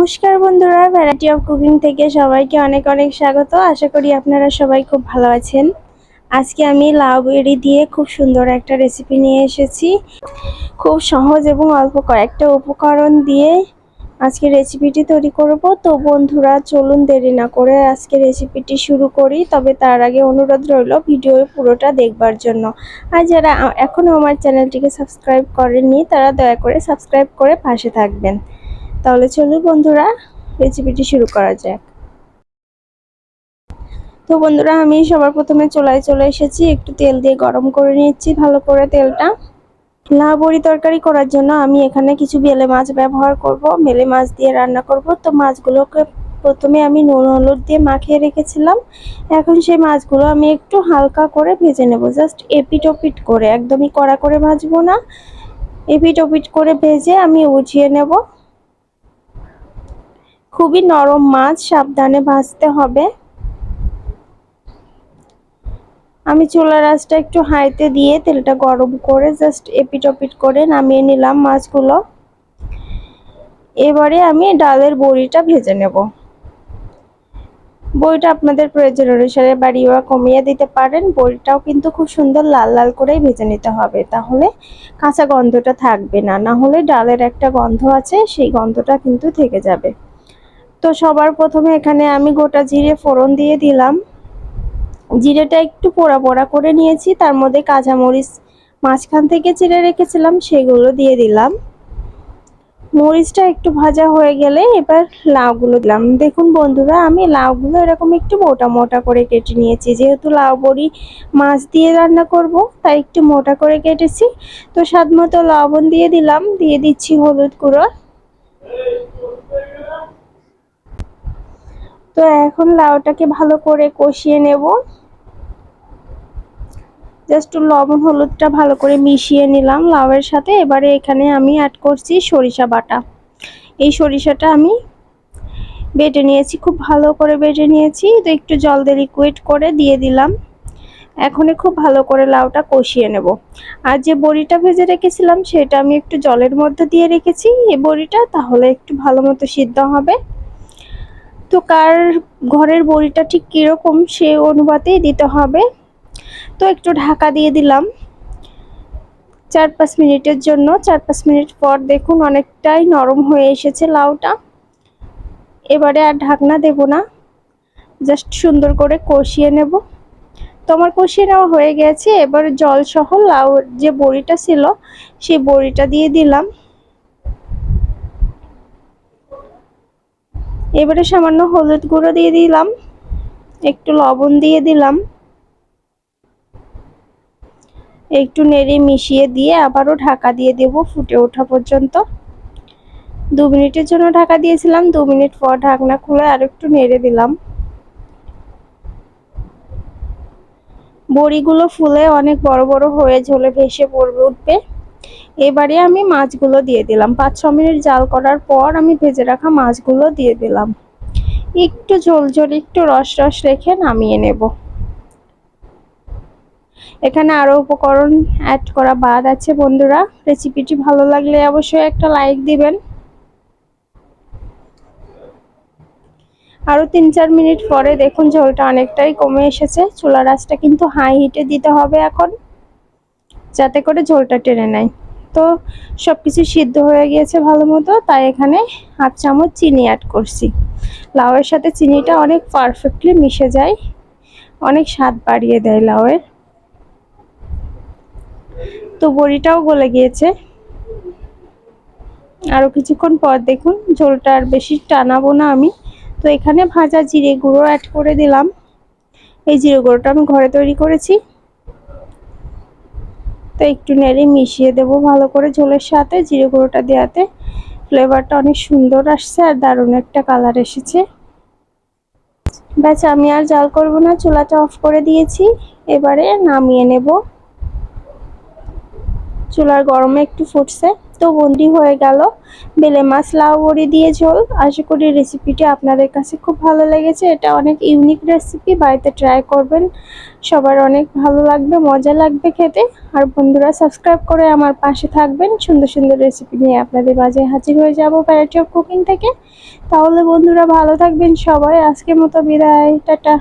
নমস্কার বন্ধুরা, variety of cooking থেকে সবাইকে অনেক অনেক স্বাগত। আশা করি আপনারা সবাই খুব ভালো আছেন। আজকে আমি লাউ বেরি দিয়ে খুব সুন্দর একটা রেসিপি নিয়ে এসেছি। খুব সহজ এবং অল্প কয়েকটা উপকরণ দিয়ে আজকে রেসিপিটি তৈরি করব। তো বন্ধুরা চলুন দেরি না করে আজকে রেসিপিটি শুরু করি। তবে তার আগে অনুরোধ রইল ভিডিও পুরোটা দেখবার জন্য। আর যারা এখনও আমার চ্যানেলটিকে সাবস্ক্রাইব করেননি তারা দয়া করে সাবস্ক্রাইব করে পাশে থাকবেন। তাহলে চলুন বন্ধুরা রেসিপিটি শুরু করা যাক। তো বন্ধুরা আমি সবার প্রথমে চুলায় চলে এসেছি, একটু তেল দিয়ে গরম করে নিচ্ছি ভালো করে তেলটা। লাউ বড়ি তরকারি করার জন্য আমি এখানে কিছু বেলে মাছ ব্যবহার করব, বেলে মাছ দিয়ে রান্না করব। তো মাছগুলোকে প্রথমে আমি নুন হলুদ দিয়ে মাখিয়ে রেখেছিলাম। এখন সেই মাছগুলো আমি একটু হালকা করে ভেজে নেব, জাস্ট এপিট ওপিট করে, একদমই কড়া করে ভাজবো না, এপিট ওপিট করে ভেজে আমি উঠিয়ে নেব। খুবই নরম মাছ, সাবধানে ভাজতে হবে। আমি চুলার আঁচটা একটু হাইতে দিয়ে তেলটা গরম করে জাস্ট এপিট ওপিট করে নামিয়ে নিলাম মাছগুলো। এবারে আমি ডালের বড়িটা ভেজে নেব। বড়িটা আপনাদের প্রয়োজন অনুসারে বাড়িয়ে বা কমিয়ে দিতে পারেন। বড়িটাও কিন্তু খুব সুন্দর লাল লাল করেই ভেজে নিতে হবে, তাহলে কাঁচা গন্ধটা থাকবে না, না হলে ডালের একটা গন্ধ আছে, সেই গন্ধটা কিন্তু থেকে যাবে। তো সবার প্রথমে এখানে আমি গোটা জিরে ফোড়ন দিয়ে দিলাম। জিরেটা একটু পোড়া পোড়া করে নিয়েছি, তার মধ্যে কাঁচামরিচ মাঝখান থেকে চিড়ে রেখেছিলাম সেগুলো দিয়ে দিলাম। মরিচটা একটু ভাজা হয়ে গেলে এবার লাউগুলো দিলাম। দেখুন বন্ধুরা আমি লাউগুলো এরকম একটু মোটা মোটা করে কেটে নিয়েছি, যেহেতু লাউ বড়ি মাছ দিয়ে রান্না করব তাই একটু মোটা করে কেটেছি। তো স্বাদ মতো লবণ দিয়ে দিলাম, দিয়ে দিচ্ছি হলুদ গুঁড়ো। তো এখন লাউটাকে ভালো করে কষিয়ে নেব। জাস্ট লবণ হলুদটা ভালো করে মিশিয়ে নিলাম লাউয়ের সাথে। এবারে এখানে আমি অ্যাড করছি সরিষা বাটা। এই সরিষাটা আমি বেটে নিয়েছি, খুব ভালো করে বেটে নিয়েছি। তো একটু জল দিয়ে লিকুইড করে দিয়ে দিলাম। এখন খুব ভালো করে লাউটা কষিয়ে নেব। আর যে বড়িটা ভেজে রেখেছিলাম সেটা আমি একটু জলের মধ্যে দিয়ে রেখেছি এই বড়িটা, তাহলে একটু ভালো মতো সিদ্ধ হবে। তো কার ঘরের বড়িটা ঠিক কিরকম সে অনুপাতেই দিতে হবে। তো একটু ঢাকা দিয়ে দিলাম 4-5 মিনিটের জন্য। 4-5 মিনিট পর দেখুন অনেকটাই নরম হয়ে এসেছে লাউটা। এবারে আর ঢাকনা দেব না, জাস্ট সুন্দর করে কষিয়ে নেব। তো আমার কষিয়ে নেওয়া হয়ে গেছে। এবার জল সহ লাউ যে বড়িটা ছিল সেই বড়িটা দিয়ে দিলাম। এবারে সামান্য হলুদ গুঁড়ো দিয়ে দিলাম, একটু লবণ দিয়ে দিলাম, একটু নেড়ে মিশিয়ে দিয়ে আবারও ঢাকা দিয়ে দেব ফুটে ওঠা পর্যন্ত। 2 মিনিটের জন্য ঢাকা দিয়েছিলাম, 2 মিনিট পর ঢাকনা খুলে আর একটু নেড়ে দিলাম। বড়িগুলো ফুলে অনেক বড় বড় হয়ে ঝোলে ভেসে পড়বে উঠবে। এবারে আমি মাছগুলো দিয়ে দিলাম। 5-6 মিনিট জাল করার পর আমি ভেজে রাখা মাছগুলো দিয়ে দিলাম। একটু ঝোল ঝোল একটু রস রস রেখে নামিয়ে নেব। এখানে আরো উপকরণ অ্যাড করা বাদ আছে বন্ধুরা। রেসিপিটি ভালো লাগলে অবশ্যই একটা লাইক দিবেন। আরো 3-4 মিনিট পরে দেখুন ঝোলটা অনেকটাই কমে এসেছে। চুলার আঁচটা কিন্তু হাই হিটে দিতে হবে এখন, যাতে করে ঝোলটা টেনে নেয়। তো সবকিছু সিদ্ধ হয়ে গিয়েছে ভালো মতো, তাই এখানে 1/2 চামচ চিনি অ্যাড করছি। লাউয়ের সাথে চিনিটা অনেক পারফেক্টলি মিশে যায়, অনেক স্বাদ বাড়িয়ে দেয় লাউয়ের। তো বড়িটাও গলে গিয়েছে। আরো কিছুক্ষণ পর দেখুন ঝোলটা আর বেশি টানাবো না আমি। তো এখানে ভাজা জিরে গুঁড়ো অ্যাড করে দিলাম। এই জিরে গুঁড়োটা আমি ঘরে তৈরি করেছি। তো একটু নেড়ে মিশিয়ে দেব ভালো করে ঝোলের সাথে। জিরে গুঁড়োটা দেওয়াতে ফ্লেভারটা অনেক সুন্দর আসছে আর দারুণ একটা কালার এসেছে। ব্যাস আমি আর জাল করব না, চুলাটা অফ করে দিয়েছি। এবারে নামিয়ে নেব। চুলার গরমে একটু ফুটছে, তো বন্দি হয়ে গেল বেলে মাছ লাউ বড়ি দিয়ে ঝোল। আশা করি রেসিপিটি আপনাদের কাছে খুব ভালো লেগেছে। এটা অনেক ইউনিক রেসিপি, বাড়িতে ট্রাই করবেন, সবার অনেক ভালো লাগবে, মজা লাগবে খেতে। আর বন্ধুরা সাবস্ক্রাইব করে আমার পাশে থাকবেন, সুন্দর সুন্দর রেসিপি নিয়ে আপনাদের মাঝে হাজির হয়ে যাব ভ্যারাইটি অফ কুকিং থেকে। তাহলে বন্ধুরা ভালো থাকবেন সবাই, আজকের মতো বিদায়, টাটা।